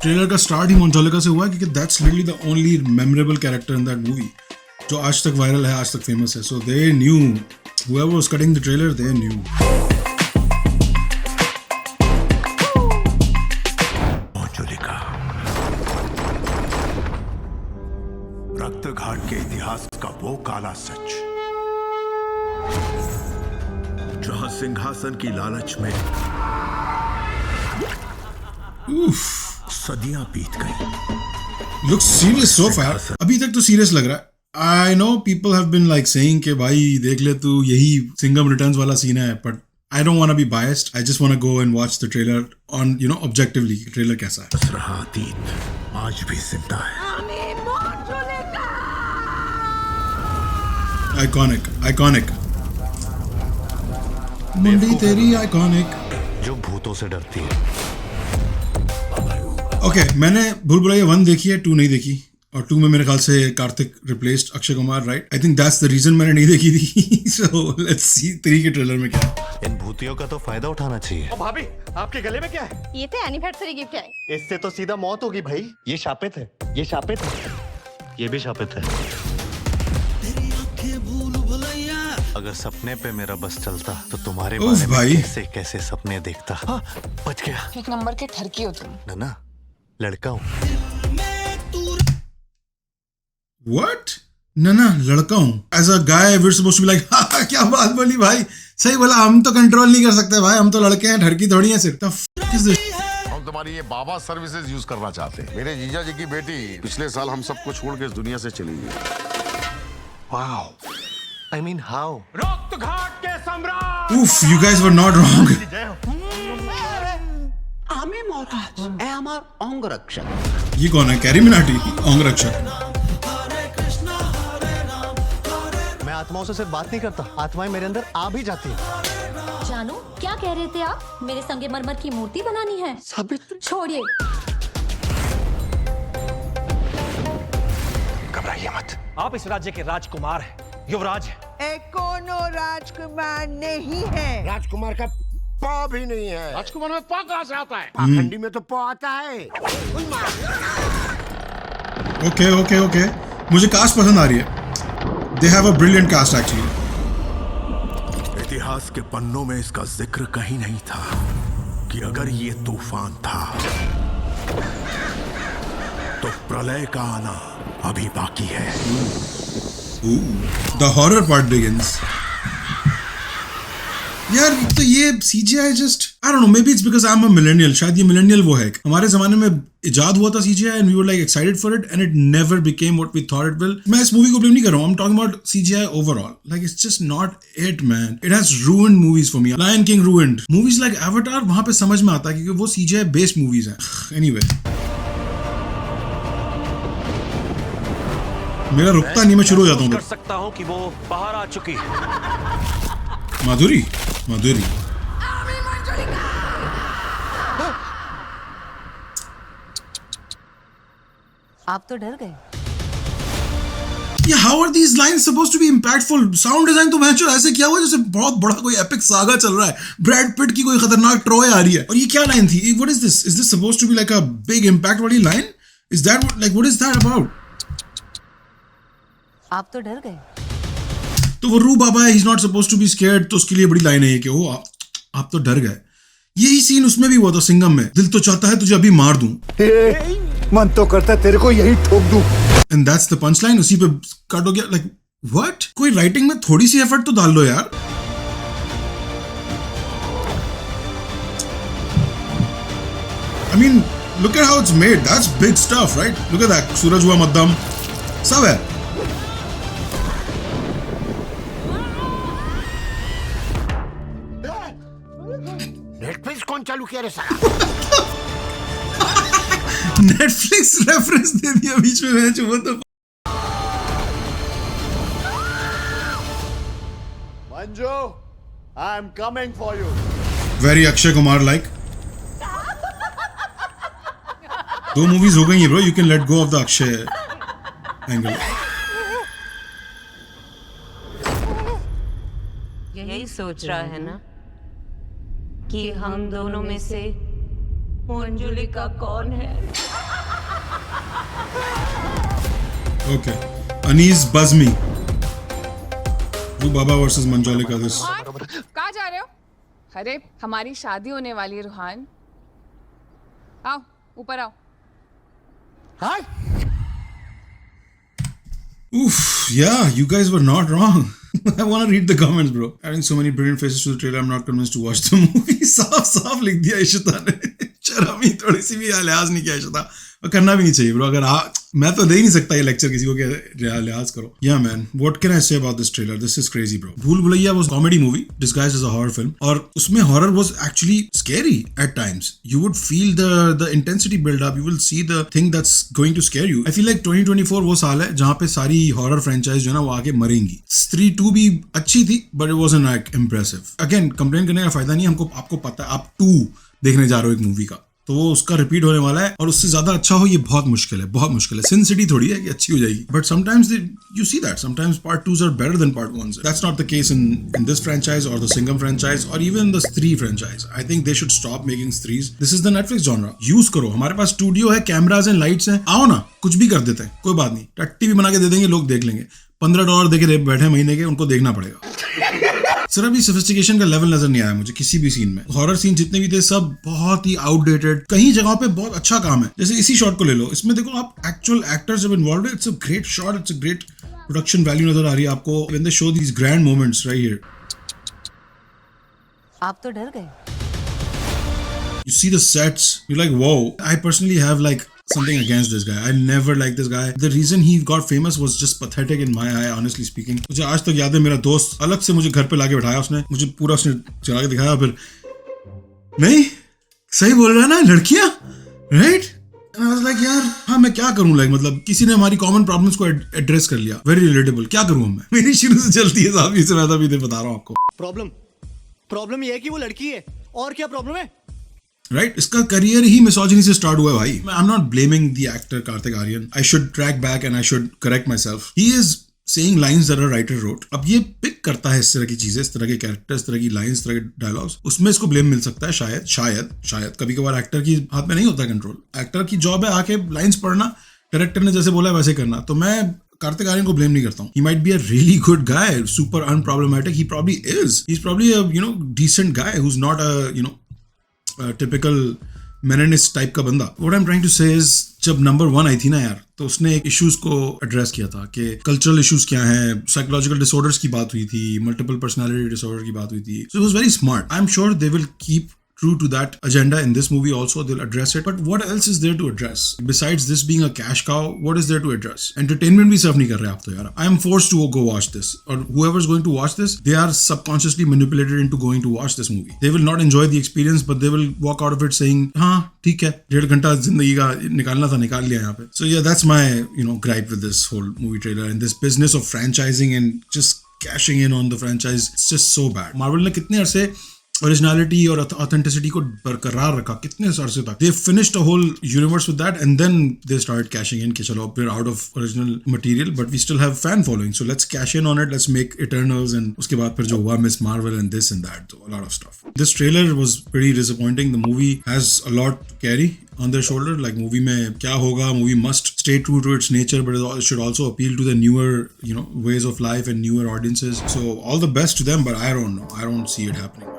Trailer का start ही मंजोलिका से हुआ है, क्योंकि that's literally the only memorable character in that movie जो आज तक वायरल है, आज तक फेमस है. So they knew, whoever was cutting the trailer, they knew. Manjulika, Raktghat के इतिहास का वो काला सच जहां सिंहासन की लालच में सदियां बीत गई. Looks serious so far. अभी तक तो सीरियस लग रहा है. I know people have been like saying कि भाई देख ले तू, यही सिंघम रिटर्न्स वाला सीन है, but I don't want to be biased. I just want to go and watch the trailer on, you know, objectively. Trailer कैसा है? बस रहा अतीत आज भी जिंदा है. Iconic, iconic. मुंडी तेरी iconic. जो भूतों से डरती है. ओके, मैंने भूल भुलैया 1 देखी है, 2 नहीं देखी. और 2 में मेरे ख्याल से Kartik replaced Akshay Kumar, right? I think that's the reason मैंने नहीं देखी थी. सो लेट्स सी 3 के ट्रेलर में क्या है. इन भूतियों का तो फायदा उठाना चाहिए. भाभी, आपके गले में क्या है? ये तो एनिवर्सरी गिफ्ट है. इससे तो सीधा मौत होगी भाई. ये शापित है, ये शापित है, ये भी शापित है. अगर सपने पे मेरा बस चलता तो तुम्हारे उफ बारे में भाई. कैसे कैसे सपने देखता. हाँ, बच गया. एक नंबर के ठरकी हो तुम. ना लड़का हूँ. What? ना लड़का हूँ. As a guy, we're supposed to be like, हाँ क्या बात बोली भाई, सही बोला. हम तो कंट्रोल नहीं कर सकते भाई, हम तो लड़के हैं, ढड़की थोड़ी है सिर्फ. The fuck is this? हम तुम्हारी ये बाबा सर्विसेज यूज करना चाहते हैं. मेरे जीजा जी की बेटी पिछले साल हम सबको छोड़ के इस दुनिया से चली गई. वाओ. I mean how? रक्तघाट के सम्राट. Oof, you guys were not wrong. আমি মহারাজ এ আমার অঙ্গরক্ষক. ये कौन है? कैरी मिनाटी, अंगरक्षक. मैं आत्माओं से सिर्फ बात नहीं करता, आत्माएं मेरे अंदर आ भी जाती हैं. जानू, क्या कह रहे थे आप? मेरे संगमरमर की मूर्ति बनानी है? সাবিত্রী छोड़िए. घबराइए मत. आप इस राज्य के राजकुमार हैं, युवराज हैं. कोनो राजकुमार नहीं है. राजकुमार का पा भी नहीं है. राजकुमार में पा कहाँ से आता है? पाखंडी में तो पौ आता है. ओके. मुझे कास्ट पसंद आ रही है. They have a brilliant cast actually. इतिहास के पन्नों में इसका जिक्र कहीं नहीं था कि अगर ये तूफान था तो प्रलय का आना अभी बाकी है. The horror part begins. यार तो ये CGI just, I don't know, maybe it's because I'm a millennial. शायद ये millennial वो है. हमारे जमाने में इजाद हुआ था CGI and we were like excited for it and it never became what we thought it will. मैं इस मूवी को blame नहीं कर रहा हूँ. I'm talking about CGI overall. Like it's just not it, man. It has ruined movies for me. Lion King ruined. Movies like Avatar वहाँ पे समझ में आता है क्योंकि वो CGI based movies हैं. Anyway. मेरा रुकता नहीं, मैं शुरू हो जाता हूँ. कर सकता हूँ कि वो बाहर आ चुकी है. माधुरी. आप तो डर गए. Yeah, how are these lines supposed to be impactful? Sound design तो मैच ऐसे किया हुआ जैसे बहुत बड़ा कोई epic saga चल रहा है. ब्रैड पिट की कोई खतरनाक ट्रॉय आ रही है. और ये क्या लाइन थी? What is this? Is this supposed to be like a big impact वाली line? Is that what is that about? आप तो डर गए. तो वो रू बाबा है, he's not supposed to be scared, तो उसके लिए बड़ी लाइन है ये कि ओ आप तो डर गए. यही सीन उसमें भी हुआ था सिंघम में. दिल तो चाहता है तुझे अभी मार दूं. मन तो करता है तेरे को यही ठोक दूं. And that's the punchline. उसी पे कट हो गया. Like what? कोई राइटिंग में थोड़ी सी एफर्ट तो डाल लो यार. I mean, look at how it's made. That's big stuff, right? Look at that. सूरज हुआ मध्यम. सब है. नेटफ्लिक्स कौन चालू किया रे साला. नेटफ्लिक्स रेफरेंस दे दिया बीच में. मैंने वो तो Manju, I am coming for you. Very Akshay Kumar like. 2 movies हो गई हैं bro. You can let go of the Akshay angle. यही सोच रहा है ना कि हम दोनों में से मंजुलिका कौन है? Okay. Anees Bazmi. Rubaba versus Manjolika. This. कहाँ जा रहे हो? अरे हमारी शादी होने वाली है रुहान. आओ ऊपर आओ. हाँ? Oof. Yeah, you guys were not wrong. I want to read the comments, bro. Adding so many brilliant faces to the trailer, I'm not convinced to watch the movie. साफ लिख दिया इशिता ने. शर्मी थोड़ी सी भी लिहाज नहीं किया इशिता. और करना भी नहीं चाहिए ब्रो. अगर मैं तो दे ही नहीं सकता ये लेक्चर किसी को कि लिहाज करो. Yeah man, what can I say about this trailer? This is crazy bro. भूल Bhulaiyaa was a comedy movie disguised as a horror film. और उसमें horror was actually scary at times. You would feel the intensity build up. You will see the thing that's going to scare you. I feel like 2024 वो साल है जहाँ पे सारी horror franchise जो है ना वो आके मरेंगी. Stree 2 भी अच्छी थी but it wasn't like impressive. Again, complain करने का फायदा नहीं. आपको पता है आप 2 देखने जा रहे हो एक मूवी का, तो वो उसका रिपीट होने वाला है और उससे ज्यादा अच्छा हो ये बहुत मुश्किल है. सिन सिटी थोड़ी है कि अच्छी हो जाएगी, but sometimes you see that sometimes part 2s are better than part 1s. That's not the case in this franchise और द सिंघम फ्रेंचाइज और even the Stree franchise. I think they should stop making Strees. This is the Netflix genre. Use करो. हमारे पास studio है, cameras and lights हैं. आओ ना, कुछ भी कर देते हैं, कोई बात नहीं. टट्टी भी बना के दे देंगे, लोग देख लेंगे. $15 देके बैठे महीने के, उनको देखना पड़ेगा. सर अभी सोफिस्टिकेशन का लेवल नजर नहीं आया मुझे किसी भी सीन में. हॉरर सीन जितने भी थे सब बहुत ही आउटडेटेड. कहीं जगहों पे बहुत अच्छा काम है. जैसे इसी शॉट को ले लो, इसमें देखो आप एक्चुअल एक्टर्स जब इन्वॉल्व है. It's a great shot, it's a great production value नजर आ रही है आपको. When they show these grand moments right here. आप तो डर गए. You see the sets, you're like, whoa. I personally have like something against this guy. I never liked this guy. The reason he got famous was just pathetic in my eye, honestly speaking. मुझे आज तक याद है, मेरा दोस्त अलग से मुझे घर पे लाके बैठाया उसने, मुझे पूरा उसने चला के दिखाया. फिर नहीं सही बोल रहा है ना, लड़कियां, right? And I was like, यार हाँ मैं क्या करूँ. like मतलब किसी ने हमारी कॉमन प्रॉब्लम्स को एड्रेस कर लिया. Very relatable. क्या करूँ मैं? मेरी शुरू से चलती है साहब, इसे मैं अभी बता रहा हूँ आपको. प्रॉब्लम ये है कि वो लड़की है. और क्या प्रॉब्लम है? राइट इसका करियर ही मिसोजिनी से स्टार्ट हुआ है भाई. I am not blaming the actor Kartik Aaryan. I should track back and I should correct myself. He is saying lines that a writer wrote. अब ये पिक करता है इस तरह की चीजें, इस तरह के कैरेक्टर, इस तरह की लाइन्स, इस तरह के डायलॉग्स. उसमें इसको ब्लेम मिल सकता है शायद. कभी कभार एक्टर की हाथ में नहीं होता कंट्रोल. एक्टर की जॉब है आके लाइन्स पढ़ना, डायरेक्टर ने जैसे बोला है वैसे करना. तो मैं कार्तिक आर्यन को ब्लेम नहीं करता हूँ. He might be a really good guy, super unproblematic. He probably is. He's probably a decent guy who's not a typical meninist type का बंदा. What I'm trying to say is, जब नंबर 1 आई थी ना यार, तो उसने एक इश्यूज को एड्रेस किया था कि कल्चरल इश्यूज क्या हैं, साइकोलॉजिकल डिसऑर्डर्स की बात हुई थी, मल्टीपल पर्सनालिटी डिसऑर्डर की बात हुई थी. So it was very smart. I'm sure they will keep true to that agenda in this movie also. They'll address it. But what else is there to address? Besides this being a cash cow, what is there to address? Entertainment भी सर्व नहीं कर रहे आप तो यार. I am forced to go watch this. Or whoever is going to watch this, they are subconsciously manipulated into going to watch this movie. They will not enjoy the experience, but they will walk out of it saying, हाँ ठीक है, 1.5 घंटा जिंदगी का निकालना था, निकाल लिया यहाँ पे. So yeah, that's my gripe with this whole movie trailer and this business of franchising and just cashing in on the franchise. It's just so bad. Marvel ने कितने अरसे ओरिजिनलिटी और ऑथेंटिसिटी को बरकरार रखा, कितने अरसे तक. They finished a whole universe with that and then they started cashing in कि चलो we are out of original material but we still have fan following, so let's cash in on it, let's make Eternals. And उसके बाद फिर जो हुआ Ms Marvel and this and that, a lot of stuff. This trailer was pretty disappointing. The movie has a lot to carry on their shoulder. Like movie में क्या होगा, movie must stay true to its nature, but it should also appeal to the newer ways of life and newer audiences. So all the best to them, but I don't know. I don't see it happening.